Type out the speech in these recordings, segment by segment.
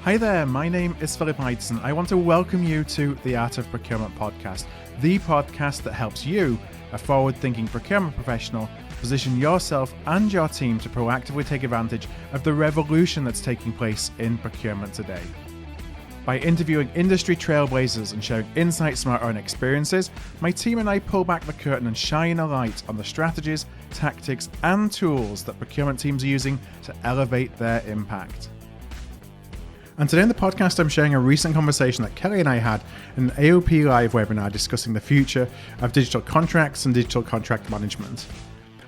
Hi there, my name is Philip Ideson. I want to welcome you to the Art of Procurement podcast, the podcast that helps you, a forward-thinking procurement professional, position yourself and your team to proactively take advantage of the revolution that's taking place in procurement today. By interviewing industry trailblazers and sharing insights from our own experiences, my team and I pull back the curtain and shine a light on the strategies, tactics, and tools that procurement teams are using to elevate their impact. And today in the podcast, I'm sharing a recent conversation that Kelly and I had in an AOP Live webinar discussing the future of digital contracts and digital contract management.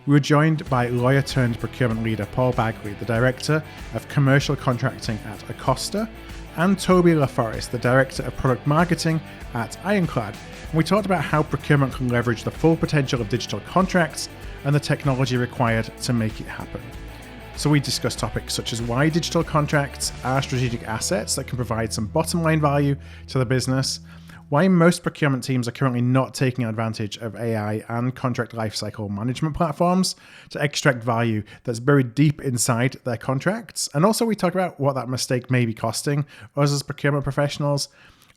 We were joined by lawyer turned procurement leader Paul Bagley, the Director of Commercial Contracting at Acosta, and Toby Laforest, the Director of Product Marketing at Ironclad. And we talked about how procurement can leverage the full potential of digital contracts and the technology required to make it happen. So we discussed topics such as why digital contracts are strategic assets that can provide some bottom line value to the business, why most procurement teams are currently not taking advantage of AI and contract lifecycle management platforms to extract value that's buried deep inside their contracts. And also we talk about what that mistake may be costing us as procurement professionals.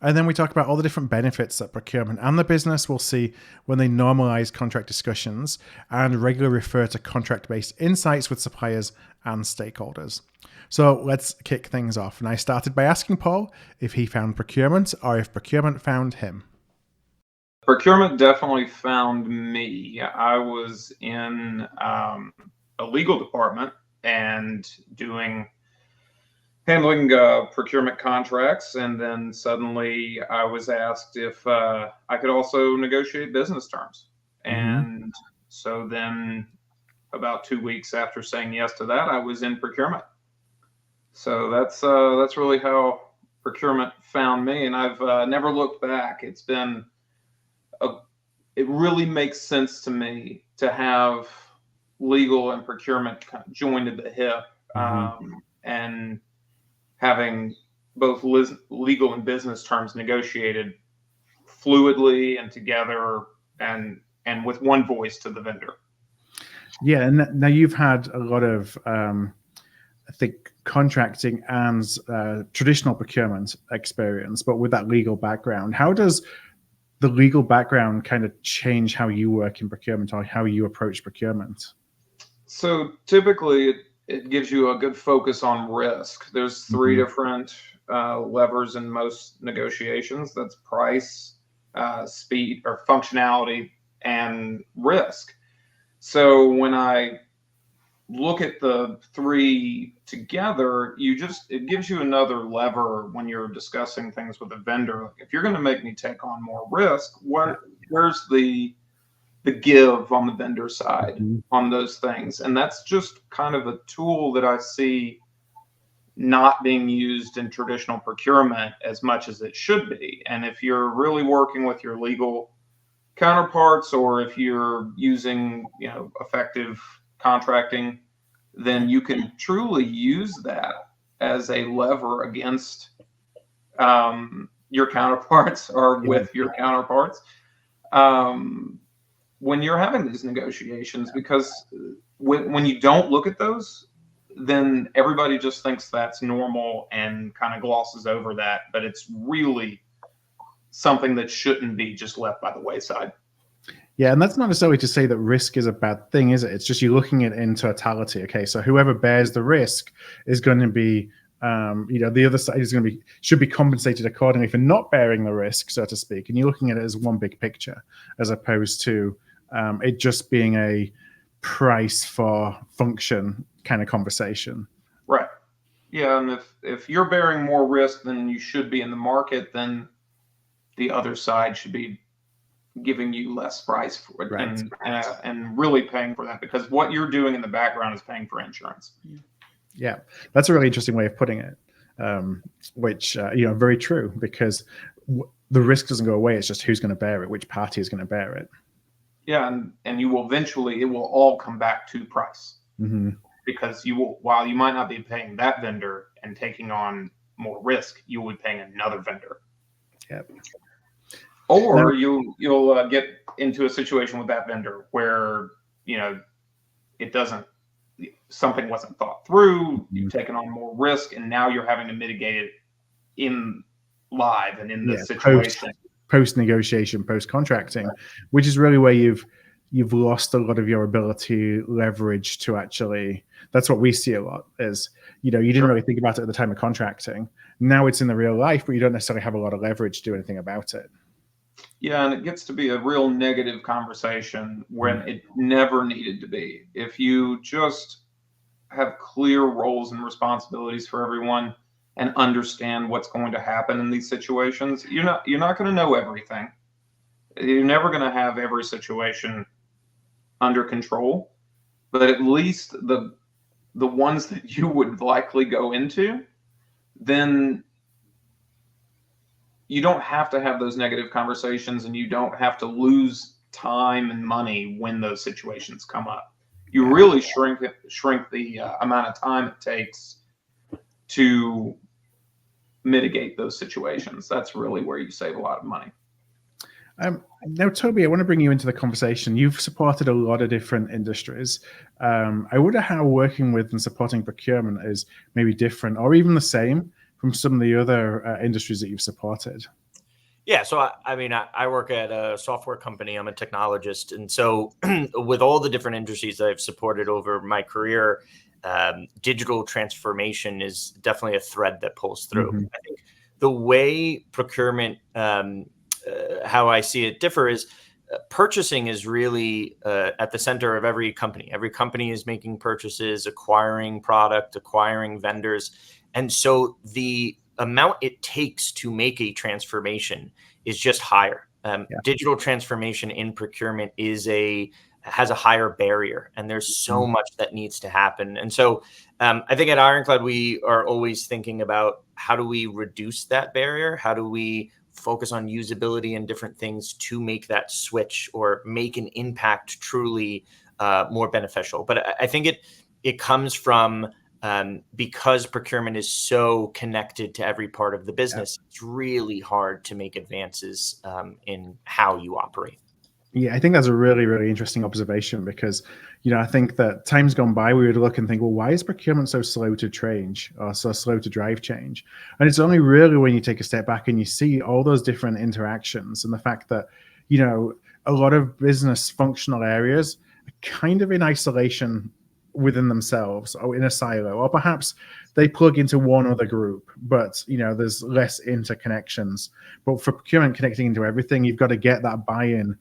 And then we talk about all the different benefits that procurement and the business will see when they normalize contract discussions and regularly refer to contract-based insights with suppliers and stakeholders. So let's kick things off. And I started by asking Paul if he found procurement or if procurement found him. Procurement definitely found me. I was in a legal department and handling procurement contracts, and then suddenly I was asked if I could also negotiate business terms. And so then about 2 weeks after saying yes to that, I was in procurement. So that's really how procurement found me, and I've never looked back. It really makes sense to me to have legal and procurement kind of joined at the hip, and having both legal and business terms negotiated fluidly and together and with one voice to the vendor. Yeah, and now you've had a lot of, I think, contracting and traditional procurement experience, but with that legal background. How does the legal background kind of change how you work in procurement or how you approach procurement? So typically, it gives you a good focus on risk. There's three different levers in most negotiations. That's price, speed, or functionality, and risk. So when I look at the three together, it gives you another lever when you're discussing things with a vendor. Like, if you're going to make me take on more risk, where's the give on the vendor side on those things? And that's just kind of a tool that I see not being used in traditional procurement as much as it should be. And if you're really working with your legal counterparts, or if you're using, effective contracting, then you can truly use that as a lever against your counterparts or with your counterparts when you're having these negotiations, because when you don't look at those, then everybody just thinks that's normal and kind of glosses over that, but it's really something that shouldn't be just left by the wayside. Yeah, and that's not necessarily to say that risk is a bad thing, is it? It's just you're looking at it in totality. Okay, so whoever bears the risk is going to be, the other side should be compensated accordingly for not bearing the risk, so to speak. And you're looking at it as one big picture, as opposed to it just being a price for function kind of conversation. Right. Yeah, and if you're bearing more risk than you should be in the market, then the other side should be giving you less price for it, right, and really paying for that, because what you're doing in the background is paying for insurance. Yeah, that's a really interesting way of putting it, which, very true, because the risk doesn't go away. It's just who's going to bear it, which party is going to bear it. Yeah, and you will eventually, it will all come back to price, because while you might not be paying that vendor and taking on more risk, you will be paying another vendor. Yep. Or you'll get into a situation with that vendor where something wasn't thought through. You've taken on more risk, and now you're having to mitigate it in live and in the Yeah, situation. Post negotiation, post contracting, which is really where you've lost a lot of your ability leverage to actually. That's what we see a lot is, you didn't really think about it at the time of contracting. Now it's in the real life, but you don't necessarily have a lot of leverage to do anything about it. Yeah, and it gets to be a real negative conversation when it never needed to be. If you just have clear roles and responsibilities for everyone and understand what's going to happen in these situations, you're not going to know everything. You're never going to have every situation under control, but at least the ones that you would likely go into, then you don't have to have those negative conversations, and you don't have to lose time and money when those situations come up. You really shrink the amount of time it takes to mitigate those situations. That's really where you save a lot of money. Now, Toby, I want to bring you into the conversation. You've supported a lot of different industries. I wonder how working with and supporting procurement is maybe different or even the same from some of the other industries that you've supported. Yeah, so I work at a software company. I'm a technologist, and so with all the different industries that I've supported over my career, digital transformation is definitely a thread that pulls through. I think the way procurement, how I see it differ is purchasing is really at the center of every company. Every company is making purchases, acquiring product, acquiring vendors, and so the amount it takes to make a transformation is just higher. Digital transformation in procurement has a higher barrier, and there's so much that needs to happen. And so I think at Ironclad, we are always thinking about how do we reduce that barrier? How do we focus on usability and different things to make that switch or make an impact truly more beneficial? But I think it comes from because procurement is so connected to every part of the business, it's really hard to make advances in how you operate. Yeah, I think that's a really, really interesting observation because, I think that times gone by, we would look and think, well, why is procurement so slow to change or so slow to drive change? And it's only really when you take a step back and you see all those different interactions and the fact that, a lot of business functional areas are kind of in isolation within themselves or in a silo, or perhaps they plug into one other group, but there's less interconnections. But for procurement connecting into everything, you've got to get that buy-in,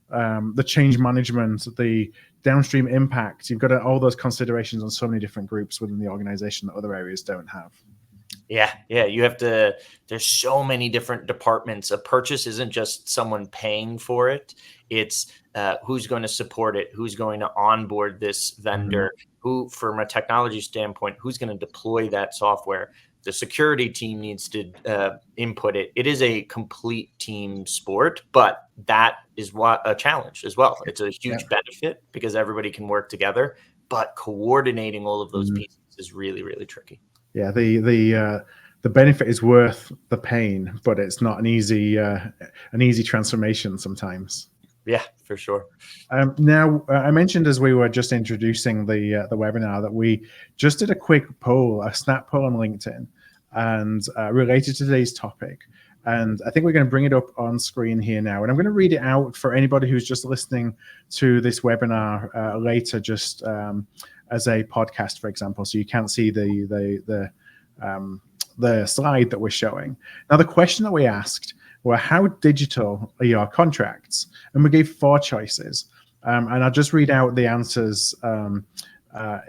the change management, the downstream impact. You've got all those considerations on so many different groups within the organization that other areas don't have. Yeah. You have to, there's so many different departments. A purchase isn't just someone paying for it. It's who's going to support it, who's going to onboard this vendor, who, from a technology standpoint, who's going to deploy that software. The security team needs to input it. It is a complete team sport, but that is a challenge as well. It's a huge benefit because everybody can work together, but coordinating all of those pieces is really, really tricky. Yeah, the benefit is worth the pain, but it's not an easy transformation sometimes. Yeah, for sure. Now, I mentioned as we were just introducing the webinar that we just did a quick poll, a snap poll on LinkedIn, and related to today's topic. And I think we're going to bring it up on screen here now. And I'm going to read it out for anybody who's just listening to this webinar later, just as a podcast, for example, so you can't see the slide that we're showing. Now, the question that we asked were, how digital are your contracts? And we gave 4 choices. And I'll just read out the answers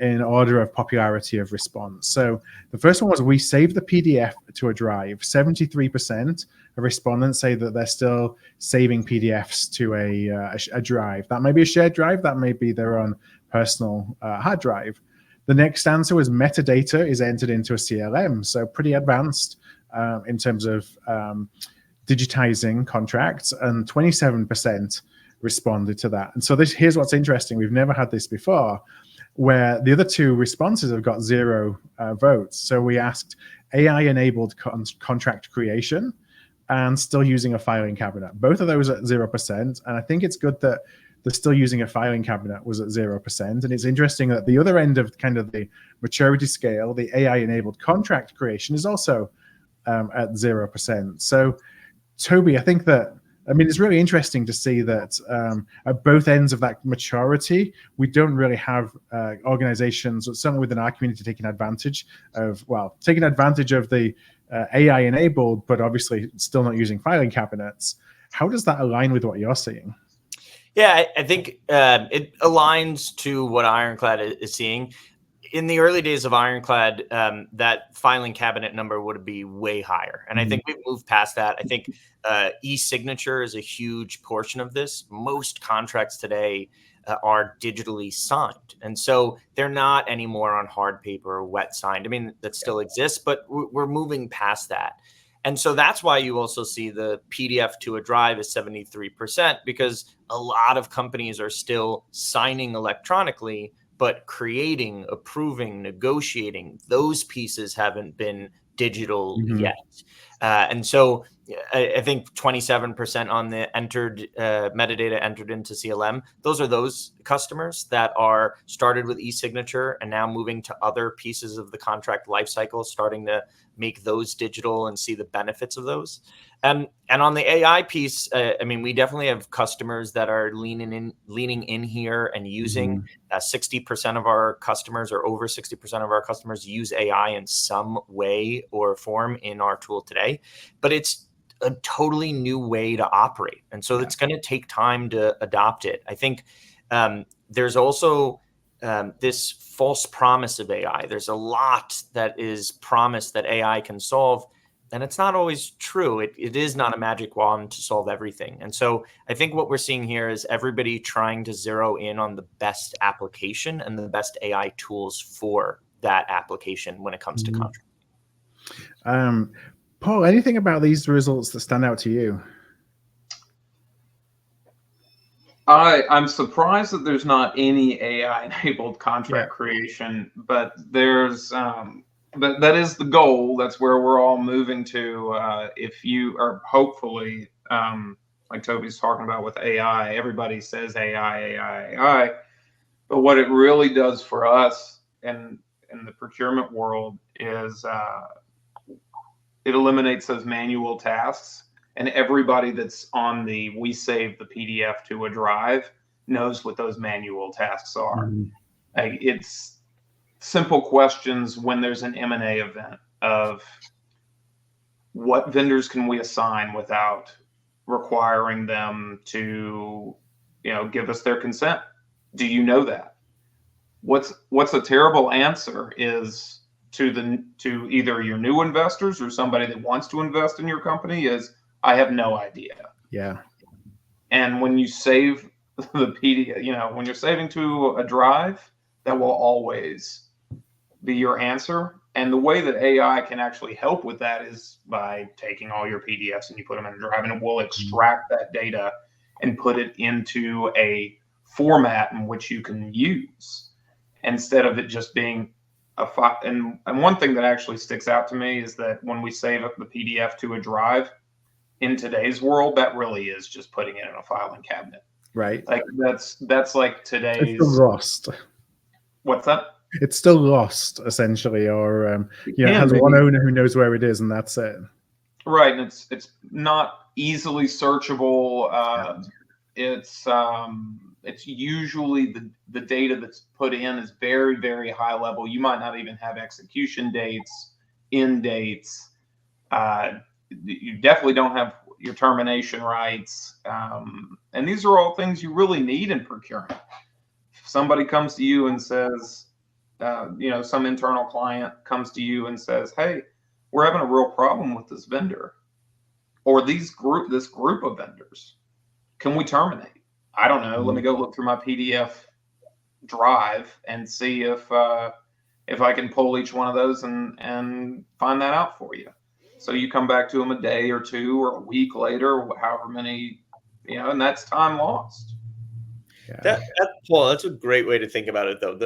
in order of popularity of response. So the first one was, we save the PDF to a drive. 73% of respondents say that they're still saving PDFs to a drive. That may be a shared drive. That may be their own personal hard drive. The next answer was metadata is entered into a CLM. So pretty advanced in terms of digitizing contracts, and 27% responded to that. And so here's what's interesting. We've never had this before, where the other 2 responses have got 0 votes. So we asked AI-enabled contract creation and still using a filing cabinet. Both of those at 0%. And I think it's good that they're still using a filing cabinet was at 0%. And it's interesting that the other end of kind of the maturity scale, the AI-enabled contract creation, is also at 0%. So, Toby, I think that, it's really interesting to see that at both ends of that maturity, we don't really have organizations, certainly within our community, taking advantage of the AI enabled, but obviously still not using filing cabinets. How does that align with what you're seeing? Yeah, I think it aligns to what Ironclad is seeing. In the early days of Ironclad, that filing cabinet number would be way higher. And I think we've moved past that. I think e-signature is a huge portion of this. Most contracts today are digitally signed. And so they're not anymore on hard paper or wet signed. That still exists, but we're moving past that. And so that's why you also see the PDF to a drive is 73%, because a lot of companies are still signing electronically, but creating, approving, negotiating, those pieces haven't been digital yet. And so I think 27% on the entered metadata entered into CLM. Those are those customers that are started with e-signature and now moving to other pieces of the contract lifecycle, starting to make those digital and see the benefits of those. And on the AI piece, we definitely have customers that are leaning in here and using 60% of our customers, or over 60% of our customers, use AI in some way or form in our tool today. But it's a totally new way to operate. And so it's going to take time to adopt it. I think there's also this false promise of AI. There's a lot that is promised that AI can solve, and it's not always true. It is not a magic wand to solve everything. And so I think what we're seeing here is everybody trying to zero in on the best application and the best AI tools for that application when it comes to contract. Paul, anything about these results that stand out to you? I'm surprised that there's not any AI-enabled contract creation, but there's but that is the goal. That's where we're all moving to. If you are hopefully, like Toby's talking about with AI, everybody says AI, but what it really does for us in the procurement world is it eliminates those manual tasks. And everybody that's on we save the PDF to a drive knows what those manual tasks are. It's simple questions when there's an M&A event of what vendors can we assign without requiring them to, give us their consent. Do you know that? What's a terrible answer is to either your new investors or somebody that wants to invest in your company is, I have no idea. Yeah. And when you save the PDF, when you're saving to a drive, that will always be your answer. And the way that AI can actually help with that is by taking all your PDFs and you put them in a drive, and it will extract that data and put it into a format in which you can use, instead of it just being a file. And one thing that actually sticks out to me is that when we save up the PDF to a drive, in today's world, that really is just putting it in a filing cabinet. Right. Like that's like today's. It's still lost. What's that? It's still lost, essentially, or it has one owner who knows where it is, and that's it. Right, and it's not easily searchable. It's usually the data that's put in is very, very high level. You might not even have execution dates, end dates. You definitely don't have your termination rights. And these are all things you really need in procurement. If somebody comes to you and says, some internal client comes to you and says, hey, we're having a real problem with this vendor or this group of vendors. Can we terminate? I don't know. Let me go look through my PDF drive and see if I can pull each one of those and find that out for you. So you come back to them a day or two or a week later, however many, and that's time lost. Yeah. Paul, that's a great way to think about it, though.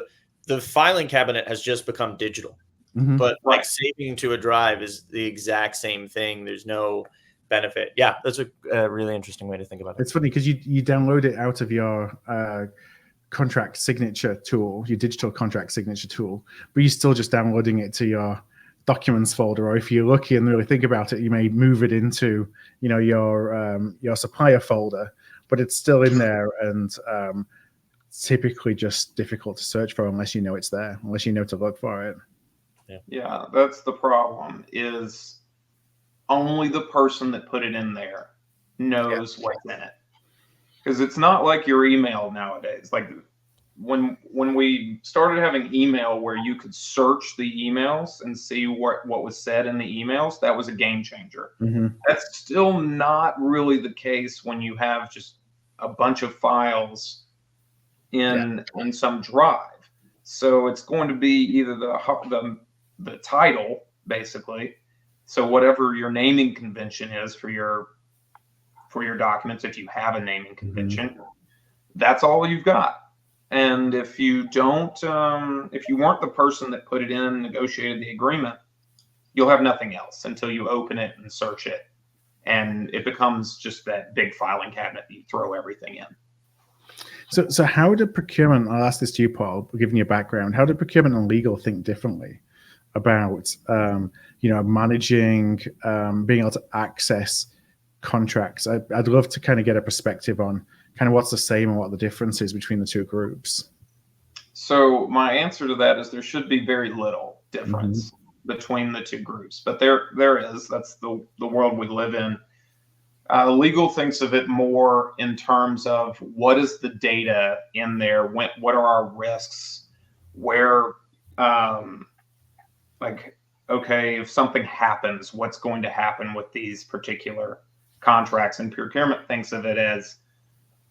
The filing cabinet has just become digital, but like saving to a drive is the exact same thing. There's no benefit. Yeah, that's a really interesting way to think about it. It's funny because you download it out of your contract signature tool, your digital contract signature tool, but you're still just downloading it to documents folder, or if you're lucky and really think about it, you may move it into, your supplier folder, but it's still in there, and typically just difficult to search for unless you know it's there, unless you know to look for it. Yeah, that's the problem, is only the person that put it in there knows what's in it. Because it's not like your email nowadays. Like when we started having email where you could search the emails and see what was said in the emails, that was a game changer. Mm-hmm. That's still not really the case when you have just a bunch of files in some drive. So it's going to be either the title, basically. So whatever your naming convention is for your documents, if you have a naming convention, that's all you've got. And if you don't, if you weren't the person that put it in and negotiated the agreement, you'll have nothing else until you open it and search it. And it becomes just that big filing cabinet that you throw everything in. So how did procurement, I'll ask this to you, Paul, given your background, how did procurement and legal think differently about, managing, being able to access contracts? I'd love to kind of get a perspective on kind of what's the same and what the difference is between the two groups. So my answer to that is there should be very little difference between the two groups, but there is. That's the world we live in. Legal thinks of it more in terms of what is the data in there, what are our risks, where, if something happens, what's going to happen with these particular contracts. And procurement thinks of it as,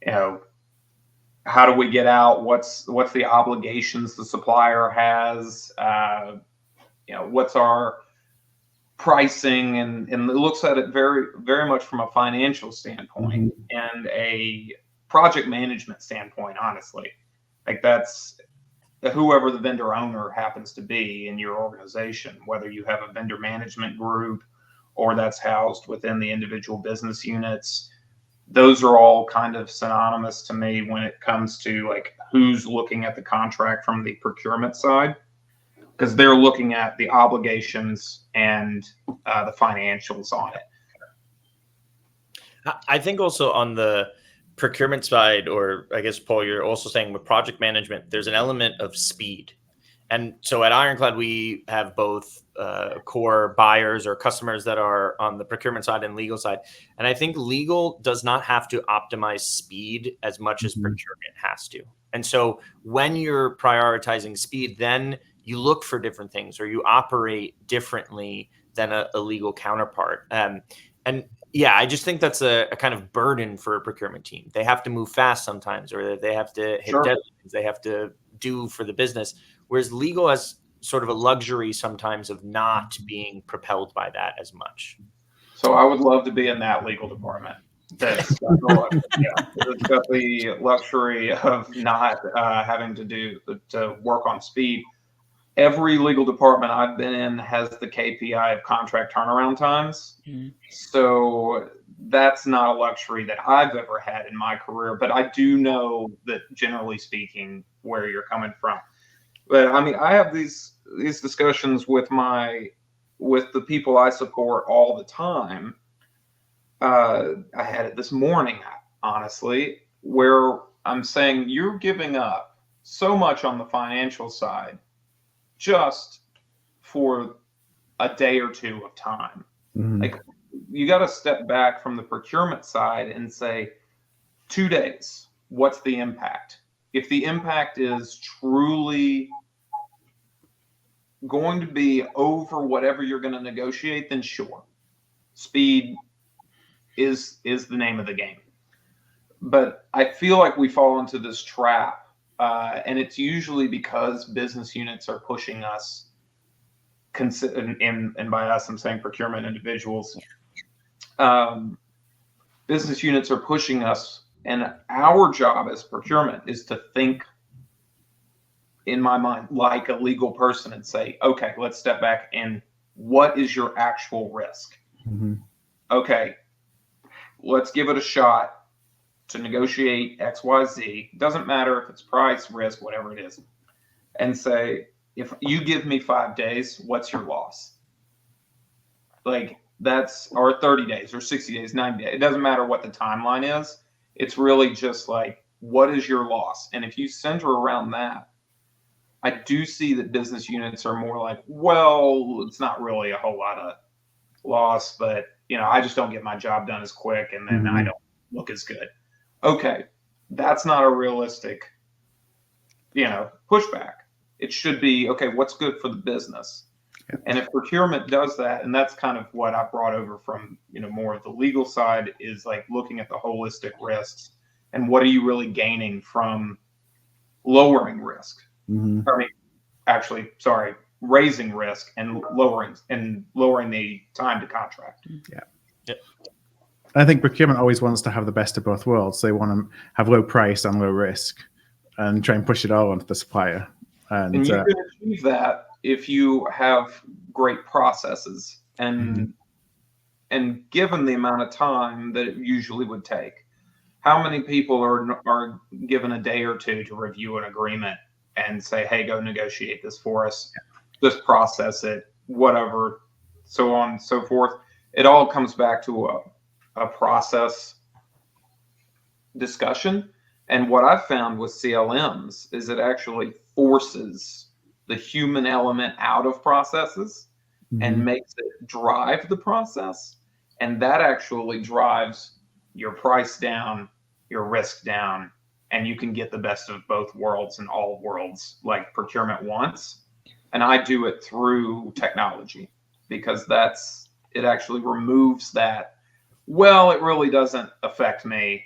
how do we get out? What's the obligations the supplier has? What's our pricing, and it looks at it very, very much from a financial standpoint and a project management standpoint, honestly. Like that's whoever the vendor owner happens to be in your organization, whether you have a vendor management group or that's housed within the individual business units. Those are all kind of synonymous to me when it comes to like who's looking at the contract from the procurement side, because they're looking at the obligations and the financials on it. I think also on the procurement side, or I guess, Paul, you're also saying with project management, there's an element of speed. And so at Ironclad, we have both core buyers or customers that are on the procurement side and legal side. And I think legal does not have to optimize speed as much as procurement has to. And so when you're prioritizing speed, then you look for different things or you operate differently than a legal counterpart. And yeah, I just think that's a kind of burden for a procurement team. They have to move fast sometimes, or they have to hit deadlines. They have to do for the business. Whereas legal has sort of a luxury sometimes of not being propelled by that as much. So I would love to be in that legal department. That's got the luxury of not having to work on speed. Every legal department I've been in has the KPI of contract turnaround times. So that's not a luxury that I've ever had in my career, but I do know that generally speaking, where you're coming from. But I mean, I have these discussions with the people I support all the time. I had it this morning, honestly, where I'm saying you're giving up so much on the financial side just for a day or two of time. Like you got to step back from the procurement side and say, 2 days, what's the impact? If the impact is truly going to be over whatever you're going to negotiate, then sure, speed is the name of the game. But I feel like we fall into this trap, and it's usually because business units are pushing us, and by us I'm saying procurement individuals. Business units are pushing us, and our job as procurement is to think, in my mind, like a legal person and say, okay, let's step back and what is your actual risk? Okay, let's give it a shot to negotiate XYZ. Doesn't matter if it's price, risk, whatever it is. And say, if you give me 5 days, what's your loss? Like that's, or 30 days or 60 days, 90 days. It doesn't matter what the timeline is. It's really just like, what is your loss? And if you center around that, I do see that business units are more like, well, it's not really a whole lot of loss, but I just don't get my job done as quick, and then I don't look as good. Okay, that's not a realistic, pushback. It should be, okay, what's good for the business? Yep. And if procurement does that, and that's kind of what I brought over from, more of the legal side, is like looking at the holistic risks and what are you really gaining from lowering risk? Raising risk and lowering the time to contract. Yeah. Yep. I think procurement always wants to have the best of both worlds. They want to have low price and low risk and try and push it all onto the supplier. And you can achieve that if you have great processes and given the amount of time that it usually would take. How many people are given a day or two to review an agreement and say, hey, go negotiate this for us, just process it, whatever, so on and so forth. It all comes back to a process discussion. And what I've found with CLMs is it actually forces the human element out of processes and makes it drive the process. And that actually drives your price down, your risk down, and you can get the best of both worlds and all worlds like procurement wants. And I do it through technology because it actually removes that. Well, it really doesn't affect me,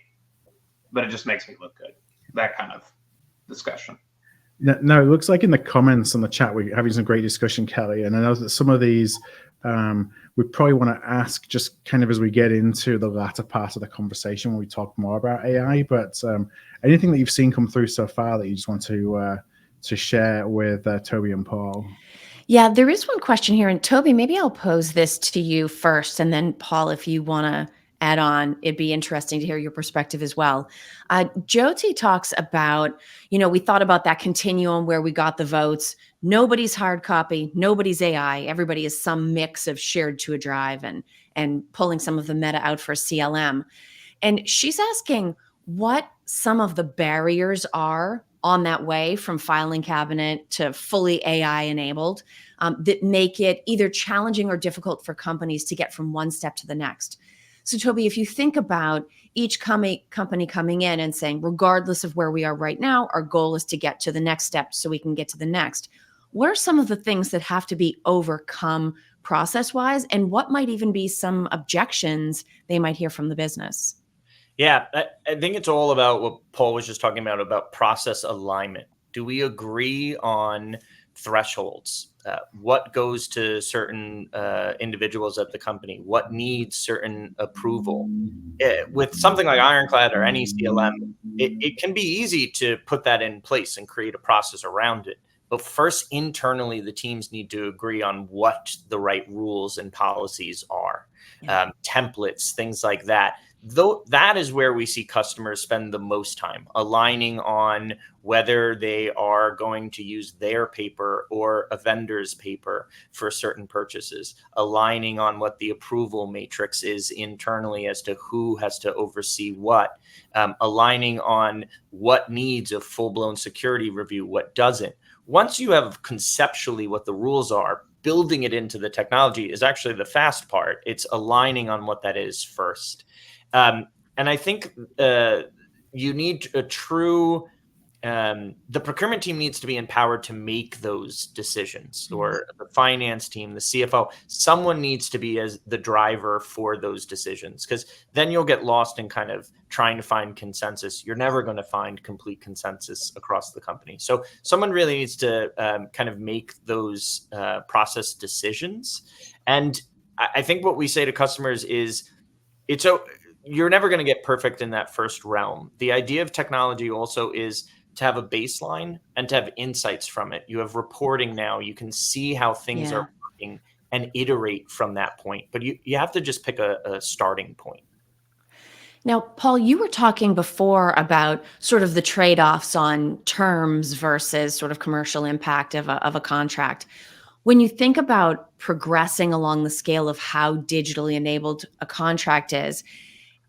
but it just makes me look good. That kind of discussion. No, it looks like in the comments on the chat, we're having some great discussion, Kelly. And I know that some of these we probably want to ask just kind of as we get into the latter part of the conversation when we talk more about AI. But anything that you've seen come through so far that you just want to share with Toby and Paul? Yeah, there is one question here. And Toby, maybe I'll pose this to you first. And then Paul, if you want to add on, it'd be interesting to hear your perspective as well. Jyoti talks about, we thought about that continuum where we got the votes. Nobody's hard copy, nobody's AI. Everybody is some mix of shared to a drive and pulling some of the meta out for CLM. And she's asking what some of the barriers are on that way from filing cabinet to fully AI enabled that make it either challenging or difficult for companies to get from one step to the next. So Toby, if you think about each company coming in and saying, regardless of where we are right now, our goal is to get to the next step so we can get to the next. What are some of the things that have to be overcome process-wise, and what might even be some objections they might hear from the business? Yeah, I think it's all about what Paul was just talking about process alignment. Do we agree on thresholds? What goes to certain individuals at the company? What needs certain approval? With something like Ironclad or any CLM, it can be easy to put that in place and create a process around it. But first, internally, the teams need to agree on what the right rules and policies are, templates, things like that. Though that is where we see customers spend the most time aligning on whether they are going to use their paper or a vendor's paper for certain purchases, aligning on what the approval matrix is internally as to who has to oversee what, aligning on what needs a full-blown security review, what doesn't. Once you have conceptually what the rules are, building it into the technology is actually the fast part. It's aligning on what that is first. And I think you need a true, the procurement team needs to be empowered to make those decisions, or the finance team, the CFO, someone needs to be as the driver for those decisions, because then you'll get lost in kind of trying to find consensus. You're never going to find complete consensus across the company. So someone really needs to kind of make those process decisions. And I think what we say to customers is you're never going to get perfect in that first realm. The idea of technology also is to have a baseline and to have insights from it. You have reporting now. You can see how things are working and iterate from that point. But you have to just pick a starting point. Now, Paul, you were talking before about sort of the trade-offs on terms versus sort of commercial impact of a contract. When you think about progressing along the scale of how digitally enabled a contract is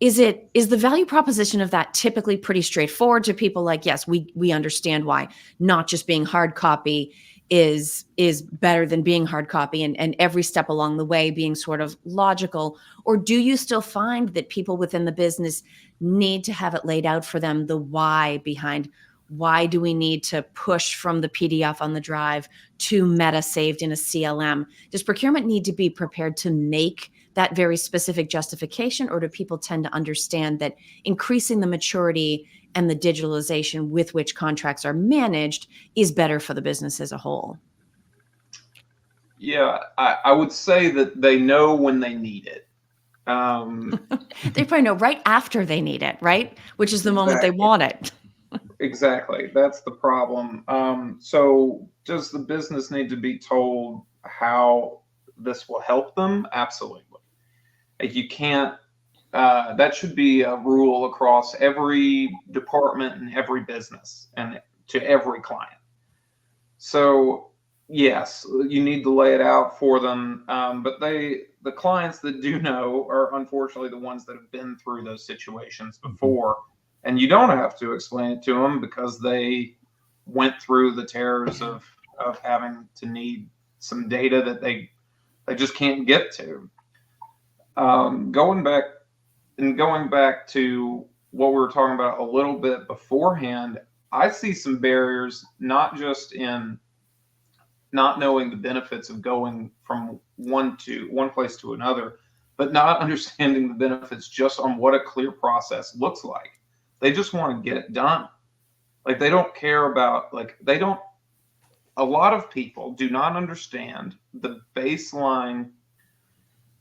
the value proposition of that typically pretty straightforward to people? Like, yes, we understand why not just being hard copy is better than being hard copy, and every step along the way being sort of logical? Or do you still find that people within the business need to have it laid out for them, the why behind why do we need to push from the PDF on the drive to meta saved in a CLM? Does procurement need to be prepared to make that very specific justification, or do people tend to understand that increasing the maturity and the digitalization with which contracts are managed is better for the business as a whole? Yeah, I would say that they know when they need it. They probably know right after they need it, right? Which is the moment they want it. Exactly. That's the problem. So does the business need to be told how this will help them? Absolutely. Like, you can't, that should be a rule across every department and every business and to every client. So yes, you need to lay it out for them. But the clients that do know are unfortunately the ones that have been through those situations before. And you don't have to explain it to them because they went through the terrors of having to need some data that they just can't get to. Going back to what we were talking about a little bit beforehand, I see some barriers, not just in not knowing the benefits of going from one place to another, but not understanding the benefits just on what a clear process looks like. They just want to get it done. Like, they don't care about, a lot of people do not understand the baseline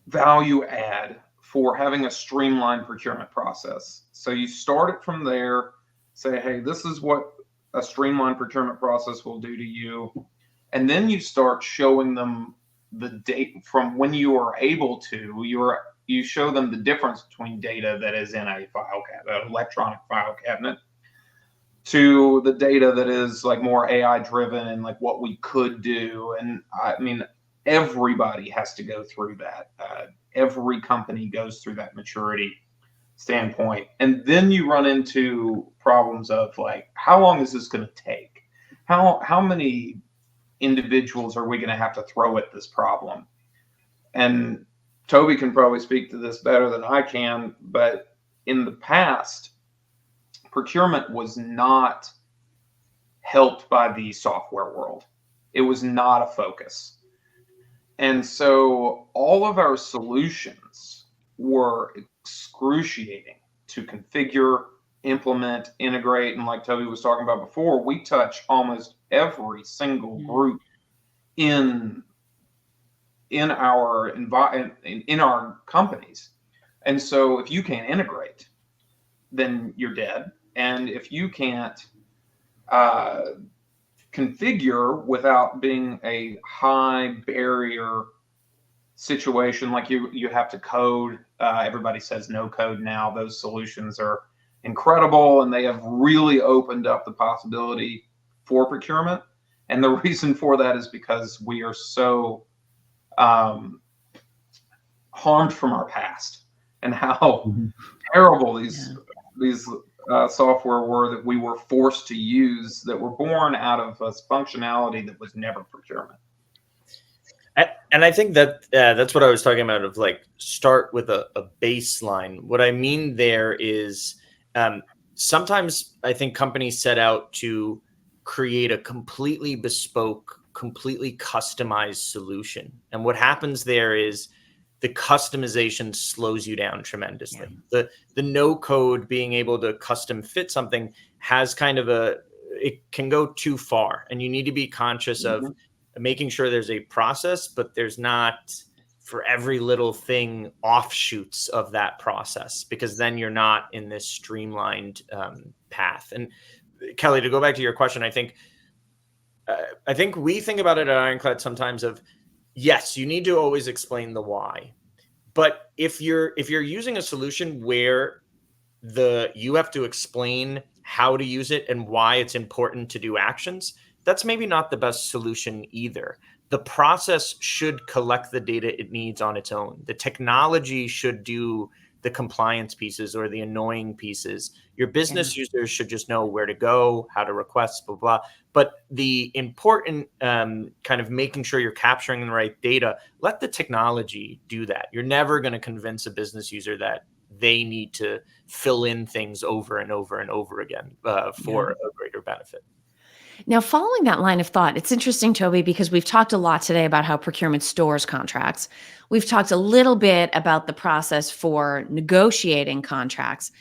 value add for having a streamlined procurement process. So you start it from there, say, hey, this is what a streamlined procurement process will do to you. And then you start showing them the date from when you are able to, you show them the difference between data that is in a file cabinet, an electronic file cabinet, to the data that is like more AI driven and like what we could do. And I mean, everybody has to go through that. Every company goes through that maturity standpoint. And then you run into problems of like, how long is this going to take? How many individuals are we going to have to throw at this problem? And Toby can probably speak to this better than I can, but in the past, procurement was not helped by the software world. It was not a focus. And so all of our solutions were excruciating to configure, implement, integrate. And like Toby was talking about before, we touch almost every single group in our companies. And so if you can't integrate, then you're dead. And if you can't configure without being a high barrier situation, like you have to code, everybody says no code now. Those solutions are incredible, and they have really opened up the possibility for procurement. And the reason for that is because we are so harmed from our past and how terrible these software were that we were forced to use, that were born out of a functionality that was never procurement. And I think that that's what I was talking about, of like, start with a baseline. What I mean there is sometimes I think companies set out to create a completely bespoke, completely customized solution. And what happens there is the customization slows you down tremendously. Yeah. The no code, being able to custom fit something, has kind of it can go too far, and you need to be conscious of making sure there's a process, but there's not for every little thing offshoots of that process, because then you're not in this streamlined path. And Kelly, to go back to your question, I think we think about it at Ironclad sometimes of, yes, you need to always explain the why. But if you're using a solution where you have to explain how to use it and why it's important to do actions, that's maybe not the best solution either. The process should collect the data it needs on its own. The technology should do the compliance pieces or the annoying pieces. Your business users should just know where to go, how to request, blah, blah. But the important kind of making sure you're capturing the right data, let the technology do that. You're never going to convince a business user that they need to fill in things over and over and over again for a greater benefit. Now, following that line of thought, it's interesting, Toby, because we've talked a lot today about how procurement stores contracts. We've talked a little bit about the process for negotiating contracts.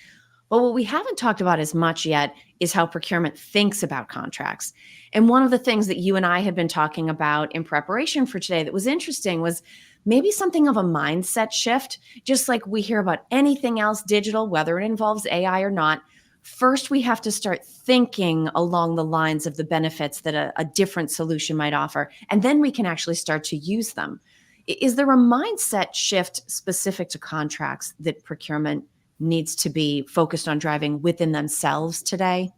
But what we haven't talked about as much yet is how procurement thinks about contracts. And one of the things that you and I had been talking about in preparation for today that was interesting was maybe something of a mindset shift, just like we hear about anything else digital, whether it involves AI or not. First, we have to start thinking along the lines of the benefits that a different solution might offer, and then we can actually start to use them. Is there a mindset shift specific to contracts that procurement needs to be focused on driving within themselves today?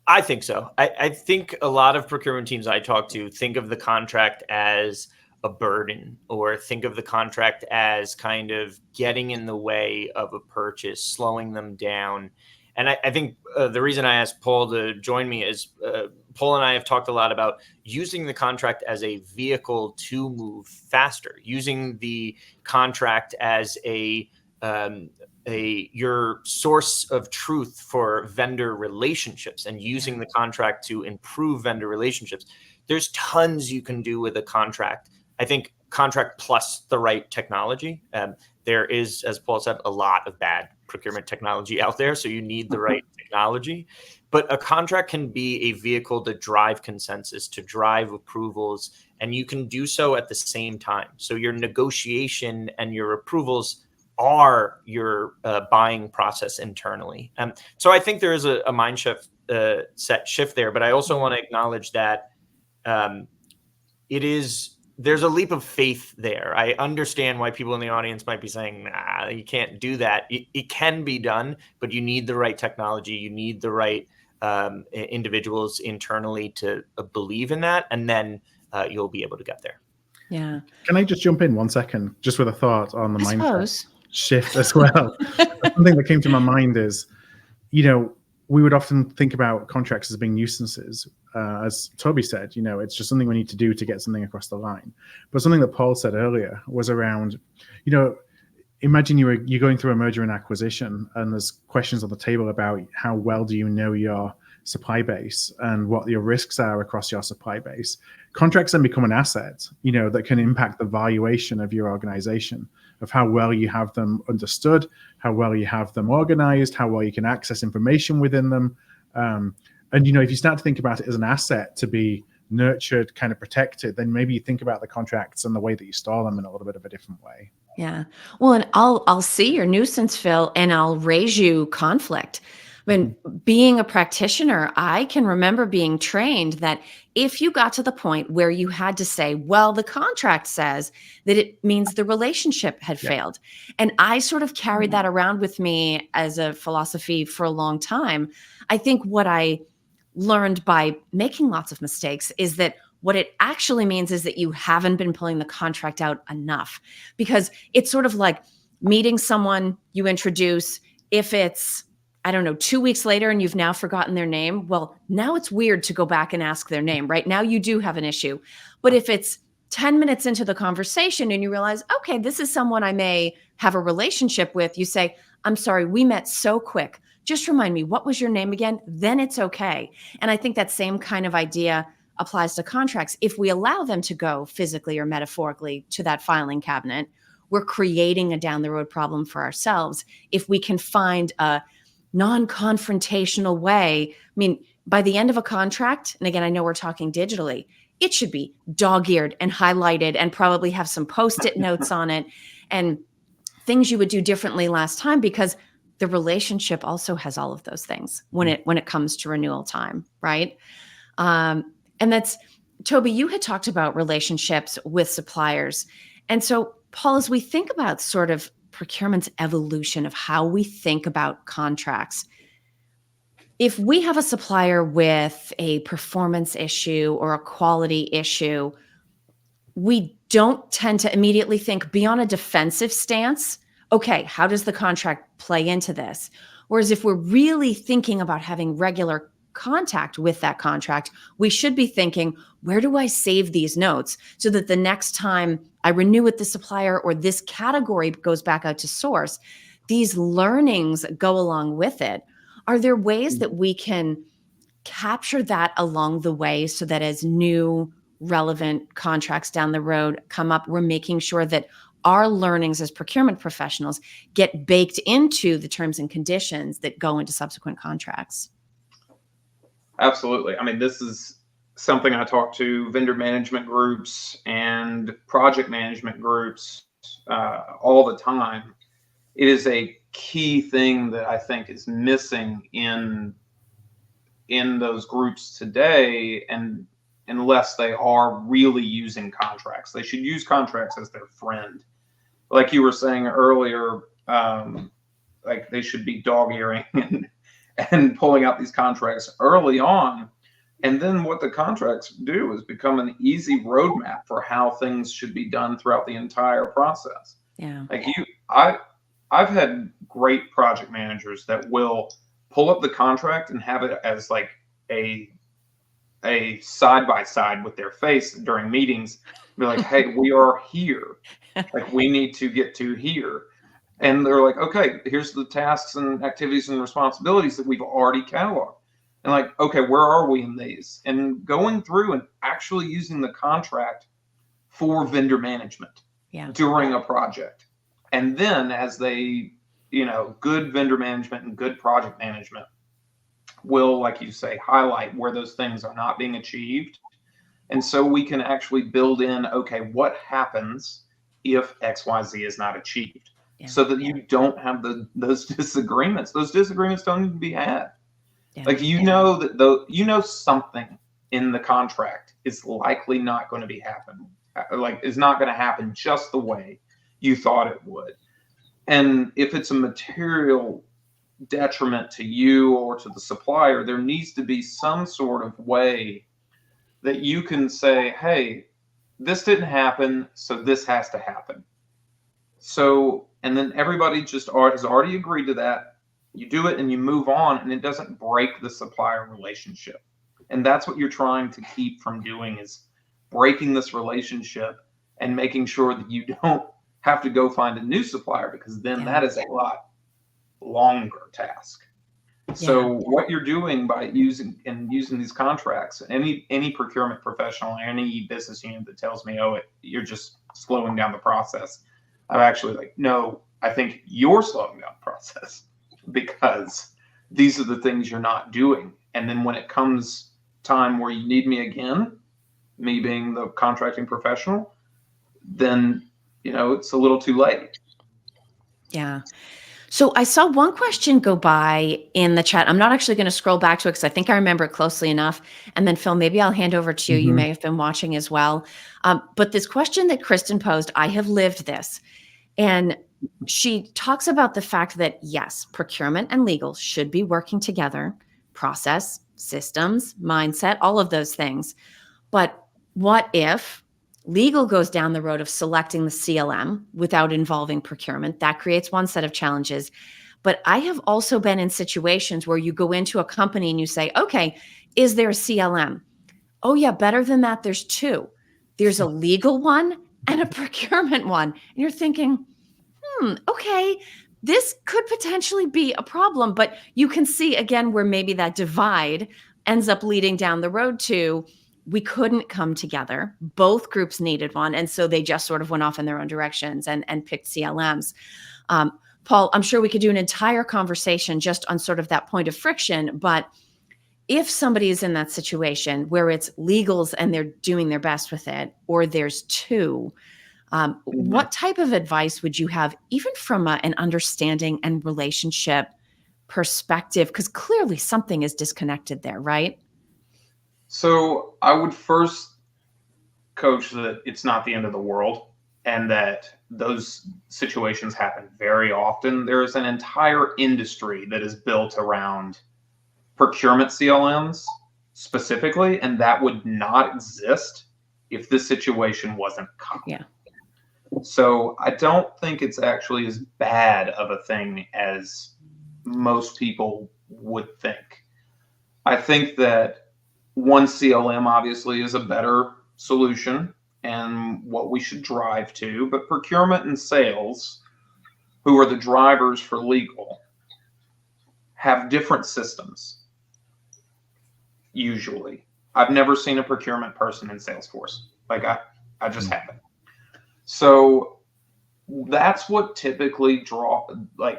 I think so. I think a lot of procurement teams I talk to think of the contract as a burden, or think of the contract as kind of getting in the way of a purchase, slowing them down. And I think the reason I asked Paul to join me is Paul and I have talked a lot about using the contract as a vehicle to move faster, using the contract as your source of truth for vendor relationships, and using the contract to improve vendor relationships. There's tons you can do with a contract. I think contract plus the right technology. There is, as Paul said, a lot of bad procurement technology out there, so you need the right technology. But a contract can be a vehicle to drive consensus, to drive approvals, and you can do so at the same time. So your negotiation and your approvals are your buying process internally. So I think there is a mind shift, set shift there, but I also want to acknowledge that there's a leap of faith there. I understand why people in the audience might be saying, nah, you can't do that. It can be done, but you need the right technology. You need the right individuals internally to believe in that, and then you'll be able to get there. Yeah. Can I just jump in 1 second, just with a thought on the mindset shift as well? Something that came to my mind is, we would often think about contracts as being nuisances. As Toby said, it's just something we need to do to get something across the line. But something that Paul said earlier was around, imagine you're going through a merger and acquisition, and there's questions on the table about how well do you know your supply base and what your risks are across your supply base. Contracts then become an asset, that can impact the valuation of your organization, of how well you have them understood, how well you have them organized, how well you can access information within them. And if you start to think about it as an asset to be nurtured, kind of protected, then maybe you think about the contracts and the way that you store them in a little bit of a different way. Yeah. Well, and I'll see your nuisance, Phil, and I'll raise you conflict. Being a practitioner, I can remember being trained that if you got to the point where you had to say, well, the contract says that it means the relationship had failed. And I sort of carried that around with me as a philosophy for a long time. I think what I learned by making lots of mistakes is that what it actually means is that you haven't been pulling the contract out enough, because it's sort of like meeting someone you introduce. If it's, 2 weeks later and you've now forgotten their name, well, now it's weird to go back and ask their name, right? Now you do have an issue. But if it's 10 minutes into the conversation and you realize, okay, this is someone I may have a relationship with, you say, I'm sorry, we met so quick. Just remind me, what was your name again? Then it's okay. And I think that same kind of idea applies to contracts. If we allow them to go physically or metaphorically to that filing cabinet, we're creating a down the road problem for ourselves. If we can find a non-confrontational way, by the end of a contract, and again, I know we're talking digitally, it should be dog-eared and highlighted and probably have some Post-it notes on it and things you would do differently last time, because the relationship also has all of those things when it comes to renewal time, right? And that's, Toby, you had talked about relationships with suppliers. And so, Paul, as we think about sort of procurement's evolution of how we think about contracts, if we have a supplier with a performance issue or a quality issue, we don't tend to immediately think, be on a defensive stance. Okay, how does the contract play into this? Whereas if we're really thinking about having regular contact with that contract, we should be thinking, where do I save these notes so that the next time I renew with the supplier or this category goes back out to source, these learnings go along with it? Are there ways that we can capture that along the way so that as new relevant contracts down the road come up, we're making sure that our learnings as procurement professionals get baked into the terms and conditions that go into subsequent contracts? Absolutely. I mean, this is something I talk to vendor management groups and project management groups all the time. It is a key thing that I think is missing in those groups today, and unless they are really using contracts. They should use contracts as their friend. Like you were saying earlier, like they should be dog-earing and pulling out these contracts early on. And then what the contracts do is become an easy roadmap for how things should be done throughout the entire process. Yeah. Like I've had great project managers that will pull up the contract and have it as like a side by side with their face during meetings. Be like, hey, we are here. Like we need to get to here. And they're like, okay, here's the tasks and activities and responsibilities that we've already cataloged. And like, okay, where are we in these? And going through and actually using the contract for vendor management during a project. And then as they, good vendor management and good project management will, like you say, highlight where those things are not being achieved. And so we can actually build in, okay, what happens if XYZ is not achieved? So that you don't have those disagreements. Those disagreements don't need to be had. Yeah. Like know that something in the contract is likely not going to be happening. Like is not going to happen just the way you thought it would. And if it's a material detriment to you or to the supplier, there needs to be some sort of way that you can say, hey, this didn't happen, so this has to happen. So, and then everybody just has already agreed to that. You do it and you move on, and it doesn't break the supplier relationship. And that's what you're trying to keep from doing, is breaking this relationship and making sure that you don't have to go find a new supplier, because then that is a lot longer task. So what you're doing by using these contracts, any procurement professional, any business unit that tells me, oh, you're just slowing down the process, I'm actually like, no, I think you're slowing down the process because these are the things you're not doing. And then when it comes time where you need me again, me being the contracting professional, then, it's a little too late. Yeah. So I saw one question go by in the chat. I'm not actually going to scroll back to it because I think I remember it closely enough. And then Phil, maybe I'll hand over to you. You may have been watching as well. But this question that Kristen posed, I have lived this. And she talks about the fact that, yes, procurement and legal should be working together, process, systems, mindset, all of those things. But what if legal goes down the road of selecting the CLM without involving procurement? That creates one set of challenges. But I have also been in situations where you go into a company and you say, okay, is there a CLM? Oh yeah, better than that, there's two. There's a legal one and a procurement one. And you're thinking, okay, this could potentially be a problem. But you can see again where maybe that divide ends up leading down the road to, we couldn't come together. Both groups needed one. And so they just sort of went off in their own directions and picked CLMs. Paul, I'm sure we could do an entire conversation just on sort of that point of friction. But if somebody is in that situation where it's legals and they're doing their best with it, or there's two, what type of advice would you have, even from an understanding and relationship perspective? Because clearly something is disconnected there, right? So I would first coach that it's not the end of the world and that those situations happen very often. There is an entire industry that is built around procurement CLMs specifically, and that would not exist if this situation wasn't common. Yeah. So I don't think it's actually as bad of a thing as most people would think. I think that one CLM obviously is a better solution and what we should drive to, but procurement and sales, who are the drivers for legal, have different systems. Usually, I've never seen a procurement person in Salesforce. Like I just haven't. So that's what typically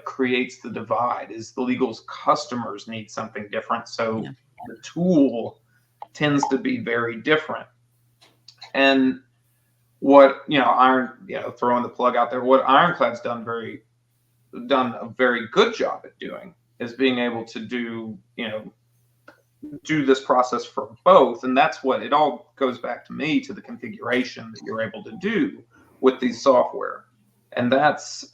creates the divide, is the legal's customers need something different. So the tool tends to be very different. And what, throwing the plug out there, what Ironclad's done a very good job at doing is being able to do this process for both. And that's what it all goes back to me, to the configuration that you're able to do with these software. And that's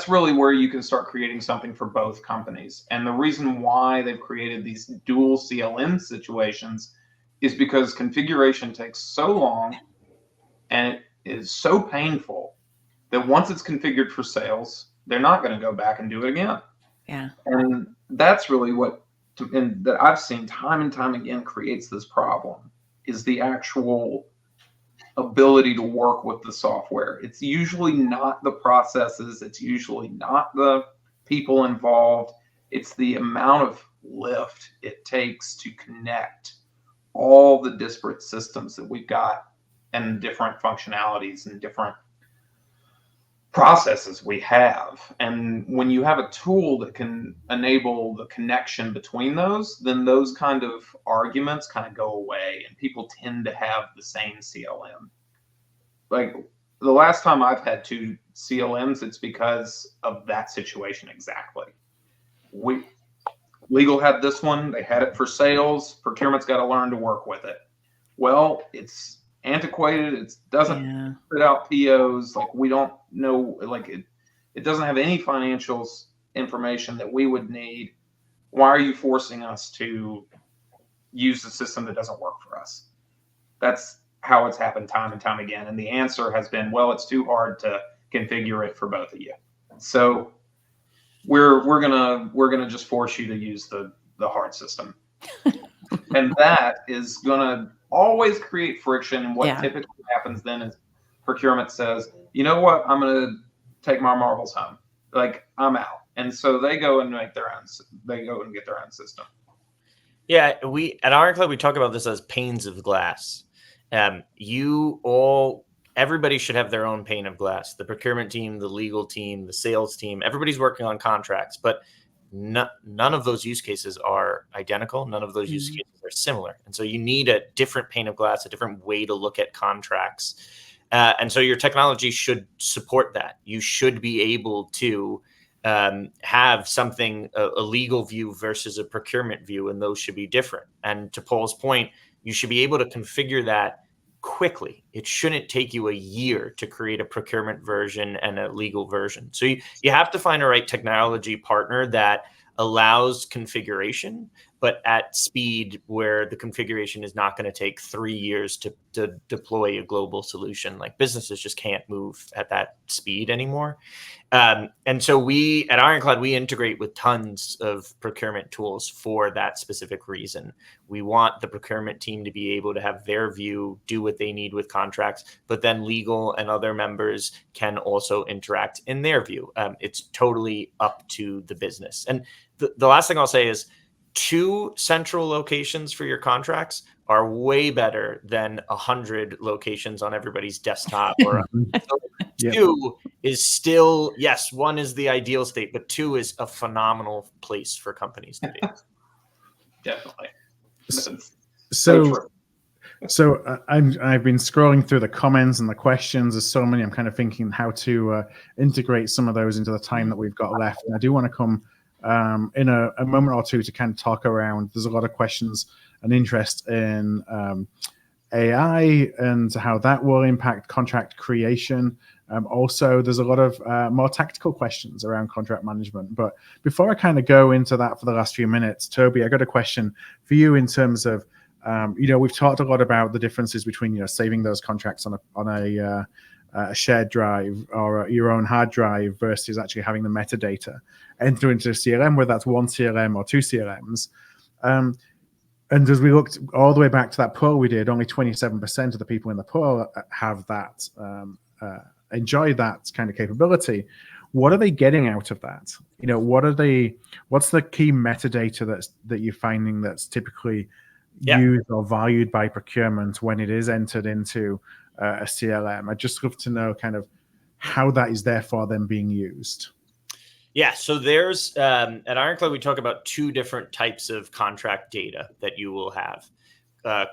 really where you can start creating something for both companies. And the reason why they've created these dual CLM situations is because configuration takes so long and it is so painful that once it's configured for sales, they're not going to go back and do it again. Yeah. And that's really that I've seen time and time again creates this problem, is the actual ability to work with the software. It's usually not the processes. It's usually not the people involved. It's the amount of lift it takes to connect all the disparate systems that we've got and different functionalities and different processes we have. And when you have a tool that can enable the connection between those, then those kind of arguments kind of go away and people tend to have the same CLM. Like the last time I've had two CLMs, it's because of that situation exactly. Legal had this one, they had it for sales, procurement's got to learn to work with it. Well, it's antiquated, it doesn't put out POs, like we don't know, like it doesn't have any financials information that we would need. Why are you forcing us to use a system that doesn't work for us? That's how it's happened time and time again. And the answer has been, well, it's too hard to configure it for both of you. So we're gonna just force you to use the hard system. And that is gonna always create friction. And what typically happens then is procurement says, you know what, I'm gonna take my marbles home. Like, I'm out. And so they go and get their own system. Yeah, we at Ironclad we talk about this as panes of glass. Everybody should have their own pane of glass. The procurement team, the legal team, the sales team, everybody's working on contracts, but none of those use cases are identical. None of those use cases are similar. And so you need a different pane of glass, a different way to look at contracts. And so your technology should support that. You should be able to have something, a legal view versus a procurement view, and those should be different. And to Paul's point, you should be able to configure that quickly. It shouldn't take you a year to create a procurement version and a legal version. So you have to find a right technology partner that allows configuration, but at speed where the configuration is not going to take 3 years to deploy a global solution. Like, businesses just can't move at that speed anymore. And so we at Ironclad, we integrate with tons of procurement tools for that specific reason. We want the procurement team to be able to have their view, do what they need with contracts, but then legal and other members can also interact in their view. It's totally up to the business. And the last thing I'll say is 2 central locations for your contracts are way better than 100 locations on everybody's desktop. Or 2 is still, yes, 1 is the ideal state, but 2 is a phenomenal place for companies to be. Definitely. So I've been scrolling through the comments and the questions. There's so many. I'm kind of thinking how to integrate some of those into the time that we've got left. And I do want to come in a moment or two to kind of talk around. There's a lot of questions and interest in AI and how that will impact contract creation. Also, there's a lot of more tactical questions around contract management. But before I kind of go into that for the last few minutes, Toby, I got a question for you in terms of, we've talked a lot about the differences between, saving those contracts on a shared drive or your own hard drive versus actually having the metadata enter into a CRM, whether that's one CRM or two CRMs. And as we looked all the way back to that poll we did, only 27% of the people in the poll have that, enjoy that kind of capability. What are they getting out of that? What's the key metadata that you're finding that's typically used or valued by procurement when it is entered into a CLM? I'd just love to know kind of how that is therefore then being used. Yeah, so there's at Ironclad, we talk about two different types of contract data that you will have.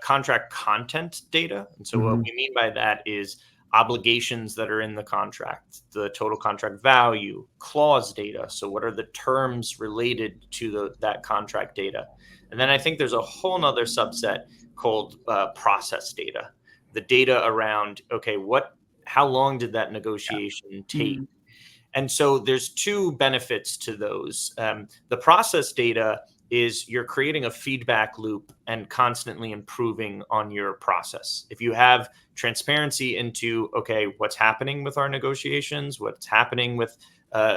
Contract content data. And so what we mean by that is obligations that are in the contract, the total contract value, clause data. So what are the terms related to that contract data? And then I think there's a whole nother subset called process data, the data around, okay, how long did that negotiation take? And so there's two benefits to those. The process data is you're creating a feedback loop and constantly improving on your process. If you have transparency into, okay, what's happening with our negotiations, what's happening with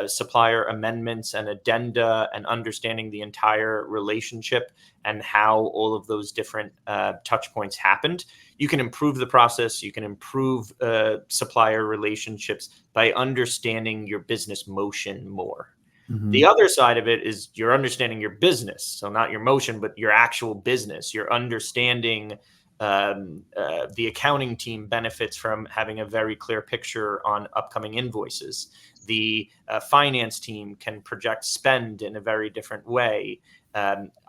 supplier amendments and addenda, and understanding the entire relationship and how all of those different touch points happened, you can improve the process. You can improve supplier relationships by understanding your business motion more. The other side of it is you're understanding your business. So not your motion, but your actual business. You're understanding the accounting team benefits from having a very clear picture on upcoming invoices. The finance team can project spend in a very different way.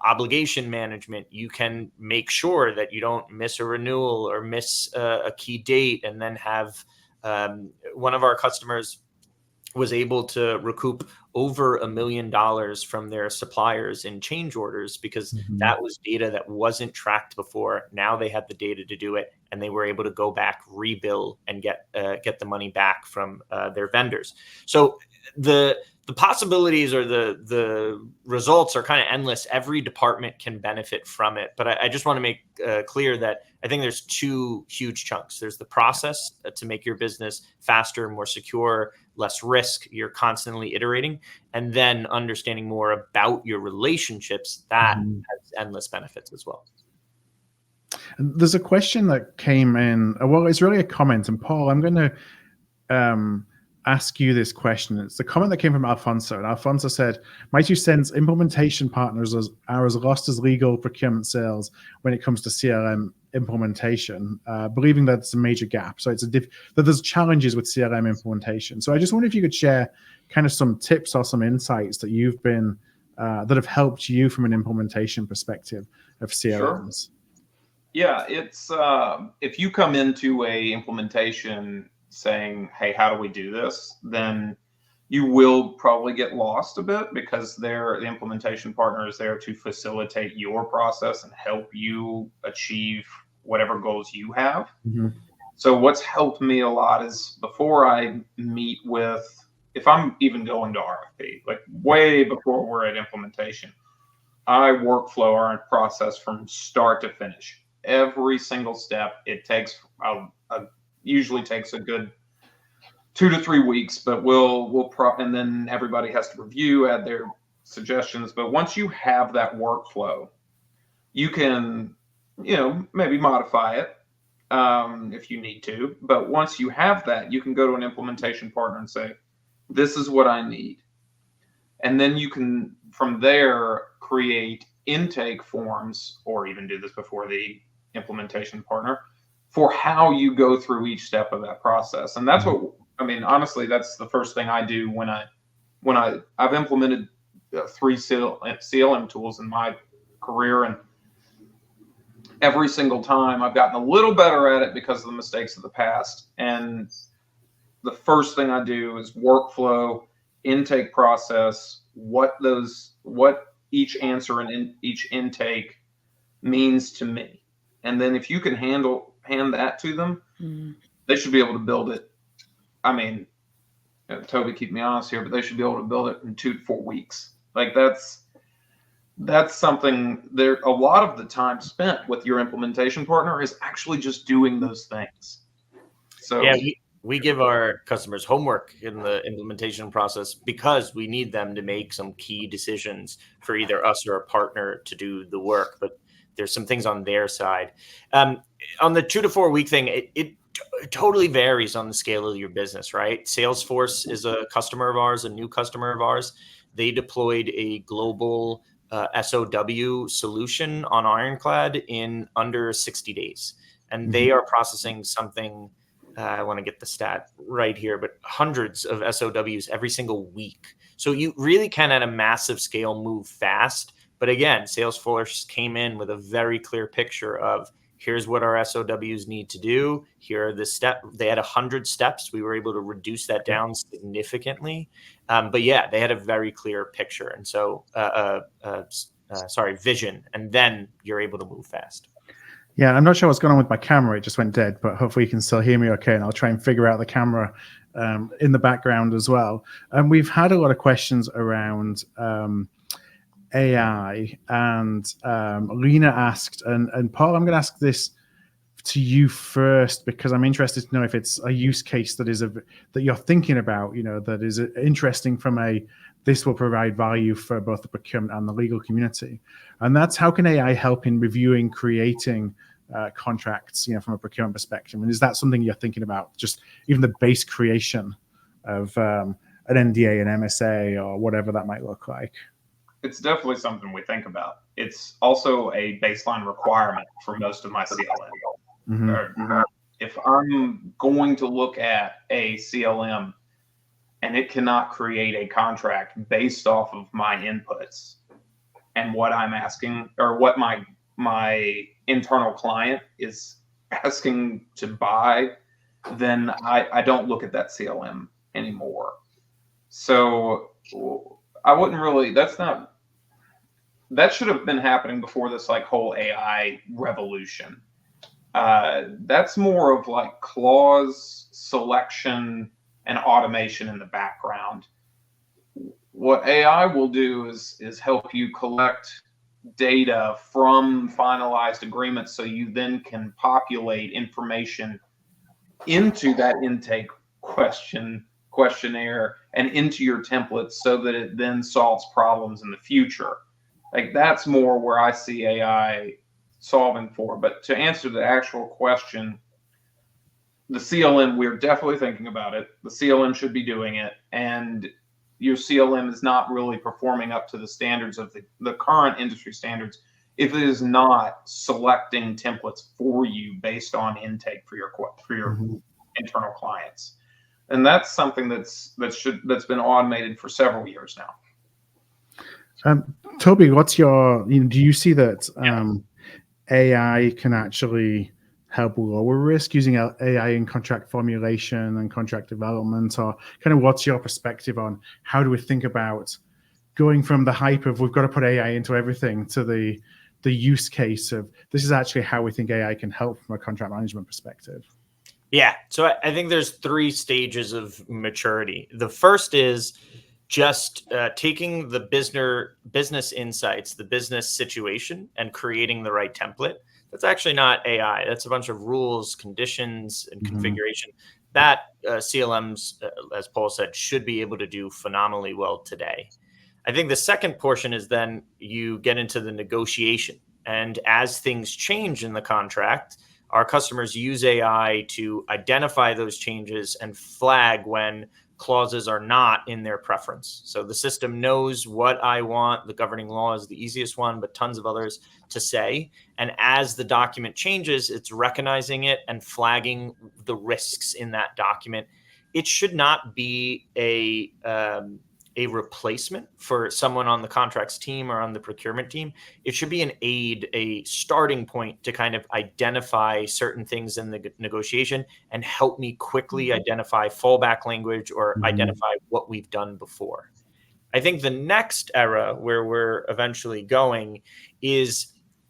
Obligation management, you can make sure that you don't miss a renewal or miss a key date, and then have one of our customers was able to recoup over $1 million from their suppliers in change orders because that was data that wasn't tracked before. Now they had the data to do it, and they were able to go back, rebill, and get the money back from their vendors. So the possibilities or the results are kind of endless. Every department can benefit from it. But I just want to make clear that I think there's two huge chunks. There's the process to make your business faster, more secure, less risk. You're constantly iterating. And then understanding more about your relationships, that has endless benefits as well. And there's a question that came in. Well, it's really a comment. And Paul, I'm going to ask you this question. It's the comment that came from Alfonso. And Alfonso said, my 2 cents, implementation partners are as lost as legal procurement sales when it comes to CRM implementation, believing that it's a major gap. So that there's challenges with CRM implementation. So I just wonder if you could share kind of some tips or some insights that you've been, that have helped you from an implementation perspective of CRMs. Sure. Yeah, it's if you come into a implementation saying, hey, how do we do this? Then you will probably get lost a bit because the implementation partner is there to facilitate your process and help you achieve whatever goals you have. So what's helped me a lot is before I meet with, if I'm even going to RFP, like way before we're at implementation, I workflow our process from start to finish. Every single step, it takes usually takes a good 2 to 3 weeks, but and then everybody has to review, add their suggestions. But once you have that workflow, you can, maybe modify it if you need to. But once you have that, you can go to an implementation partner and say, this is what I need. And then you can, from there, create intake forms, or even do this before the implementation partner, for how you go through each step of that process. And that's honestly, that's the first thing I do when I've implemented 3 CLM tools in my career, and every single time I've gotten a little better at it because of the mistakes of the past. And the first thing I do is workflow, intake process, what each answer and each intake means to me. And then if you can hand that to them, they should be able to build it I mean, Toby, keep me honest here, but they should be able to build it in 2 to 4 weeks. Like that's something there. A lot of the time spent with your implementation partner is actually just doing those things. So yeah, we give our customers homework in the implementation process because we need them to make some key decisions for either us or a partner to do the work. But there's some things on their side. On the 2 to 4 week thing, it totally varies on the scale of your business, right? Salesforce is a customer of ours, a new customer of ours. They deployed a global SOW solution on Ironclad in under 60 days. And they are processing something, I want to get the stat right here, but hundreds of SOWs every single week. So you really can, at a massive scale, move fast. But again, Salesforce came in with a very clear picture of, here's what our SOWs need to do. Here are the steps. They had 100 steps. We were able to reduce that down significantly. But yeah, they had a very clear picture. And so, vision. And then you're able to move fast. Yeah, I'm not sure what's going on with my camera. It just went dead, but hopefully you can still hear me okay. And I'll try and figure out the camera in the background as well. And we've had a lot of questions around AI, and Lena asked, and Paul, I'm going to ask this to you first because I'm interested to know if it's a use case that you're thinking about, that is interesting from this will provide value for both the procurement and the legal community. And that's, how can AI help in reviewing, creating contracts, from a procurement perspective? And is that something you're thinking about, just even the base creation of an NDA, an MSA, or whatever that might look like? It's definitely something we think about. It's also a baseline requirement for most of my CLM. If I'm going to look at a CLM and it cannot create a contract based off of my inputs and what I'm asking, or what my internal client is asking to buy, then I don't look at that CLM anymore. So I wouldn't really, that should have been happening before this whole AI revolution. That's more of clause selection and automation in the background. What AI will do is help you collect data from finalized agreements, so you then can populate information into that intake questionnaire and into your templates, so that it then solves problems in the future. That's more where I see AI solving for. But to answer the actual question, the CLM, we're definitely thinking about it. The CLM should be doing it, and your CLM is not really performing up to the standards of the current industry standards if it is not selecting templates for you based on intake for your internal clients. And that's something that's been automated for several years now. Toby, what's do you see that AI can actually help lower risk using AI in contract formulation and contract development, or kind of what's your perspective on how do we think about going from the hype of we've got to put AI into everything to the use case of this is actually how we think AI can help from a contract management perspective? Yeah, so I think there's 3 stages of maturity. The first is just taking the business insights, the business situation, and creating the right template. That's actually not AI. That's a bunch of rules, conditions, and configuration that CLMs, as Paul said, should be able to do phenomenally well today. I think the second portion is then you get into the negotiation. And as things change in the contract, our customers use AI to identify those changes and flag when clauses are not in their preference. So the system knows what I want. The governing law is the easiest one, but tons of others to say. And as the document changes, it's recognizing it and flagging the risks in that document. It should not be a replacement for someone on the contracts team or on the procurement team. It should be an aid, a starting point to kind of identify certain things in the negotiation and help me quickly identify fallback language or identify what we've done before. I think the next era where we're eventually going is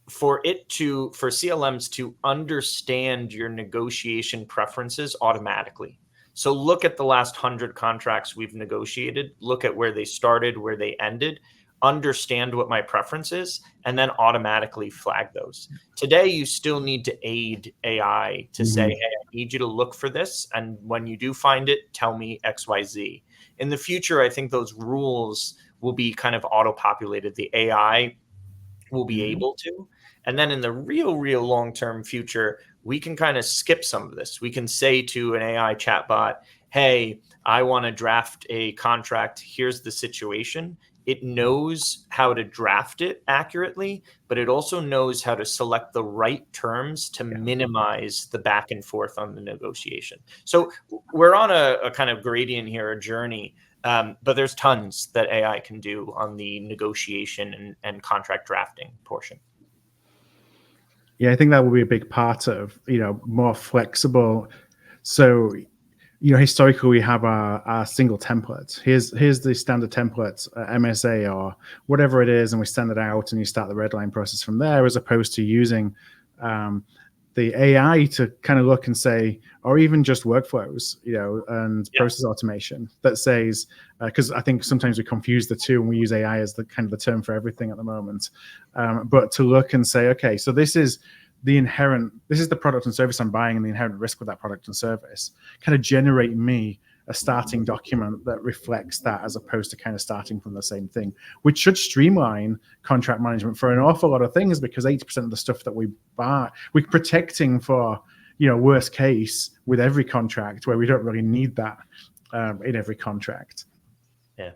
for CLMs to understand your negotiation preferences automatically. So look at the last 100 contracts we've negotiated, look at where they started, where they ended, understand what my preference is, and then automatically flag those. Today, you still need to aid AI to say, hey, I need you to look for this. And when you do find it, tell me XYZ. In the future, I think those rules will be kind of auto-populated. The AI will be able to. And then in the real long-term future, we can kind of skip some of this. We can say to an AI chatbot, hey, I want to draft a contract. Here's the situation. It knows how to draft it accurately, but it also knows how to select the right terms to minimize the back and forth on the negotiation. So we're on a kind of gradient here, a journey, but there's tons that AI can do on the negotiation and contract drafting portion. Yeah, I think that will be a big part of, more flexible. So, historically we have our single template. Here's the standard template, MSA or whatever it is, and we send it out and you start the red line process from there, as opposed to using the AI to kind of look and say, or even just workflows, and process automation that says, because I think sometimes we confuse the two and we use AI as the kind of the term for everything at the moment. But to look and say, okay, so this is the product and service I'm buying and the inherent risk with that product and service, kind of generate me a starting document that reflects that, as opposed to kind of starting from the same thing, which should streamline contract management for an awful lot of things, because 80% of the stuff that we buy, we're protecting for, worst case with every contract, where we don't really need that in every contract. Yeah.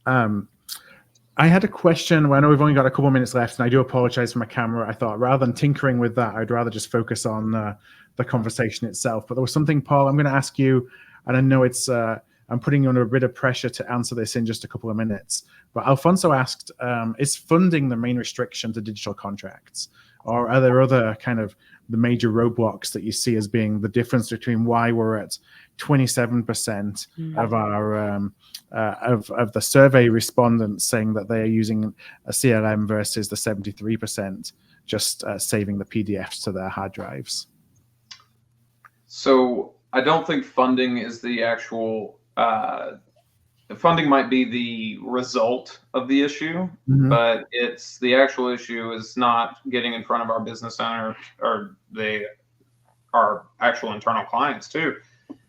I had a question. I know we've only got a couple of minutes left, and I do apologize for my camera. I thought rather than tinkering with that, I'd rather just focus on the conversation itself. But there was something, Paul, I'm going to ask you, and I know it's I'm putting you under a bit of pressure to answer this in just a couple of minutes. But Alfonso asked, is funding the main restriction to digital contracts? Or are there other kind of the major roadblocks that you see as being the difference between why we're at 27% of our of the survey respondents saying that they are using a CLM versus the 73% just saving the PDFs to their hard drives? So I don't think funding is the actual funding might be the result of the issue, but it's the actual issue is not getting in front of our business owner or our actual internal clients too,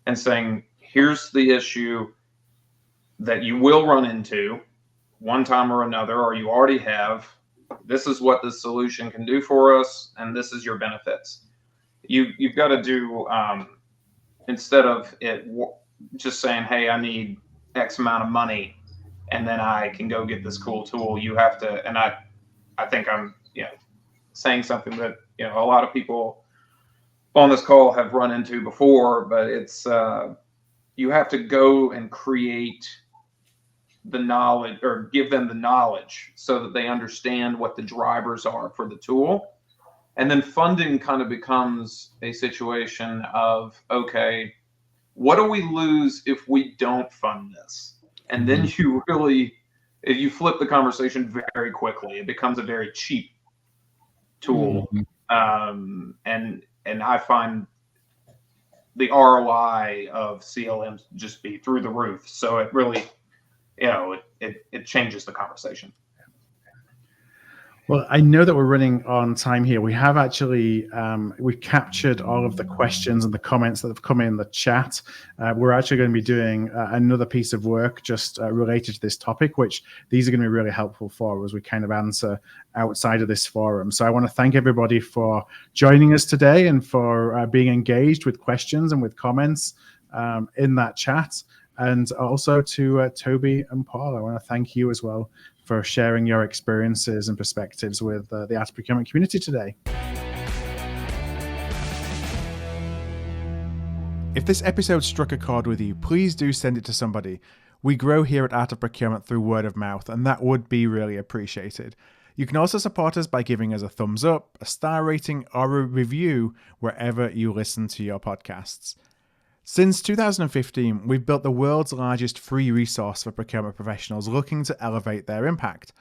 and saying, here's the issue that you will run into one time or another, or you already have. This is what this solution can do for us, and this is your benefits. You've got to do, instead of it just saying, hey, I need X amount of money, and then I can go get this cool tool. You have to, and I think I'm, saying something that, a lot of people on this call have run into before, but it's, you have to go and create the knowledge, or give them the knowledge so that they understand what the drivers are for the tool. And then funding kind of becomes a situation of, okay, what do we lose if we don't fund this? And then if you flip the conversation very quickly, it becomes a very cheap tool. And I find the ROI of CLMs just be through the roof. So it really, it changes the conversation. Well, I know that we're running on time here. We have actually, we've captured all of the questions and the comments that have come in the chat. We're actually going to be doing another piece of work just related to this topic, which these are going to be really helpful for as we kind of answer outside of this forum. So I want to thank everybody for joining us today and for being engaged with questions and with comments in that chat. And also to Toby and Paul, I want to thank you as well for sharing your experiences and perspectives with the Art of Procurement community today. If this episode struck a chord with you, please do send it to somebody. We grow here at Art of Procurement through word of mouth, and that would be really appreciated. You can also support us by giving us a thumbs up, a star rating, or a review wherever you listen to your podcasts. Since 2015, we've built the world's largest free resource for procurement professionals looking to elevate their impact.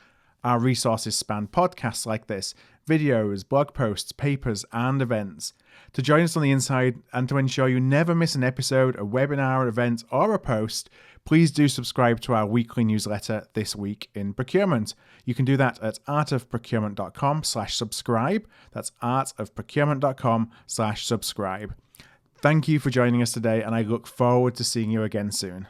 Our resources span podcasts like this, videos, blog posts, papers, and events. To join us on the inside and to ensure you never miss an episode, a webinar, event, or a post, please do subscribe to our weekly newsletter, This Week in Procurement. You can do that at artofprocurement.com/subscribe. That's artofprocurement.com/subscribe. Thank you for joining us today, and I look forward to seeing you again soon.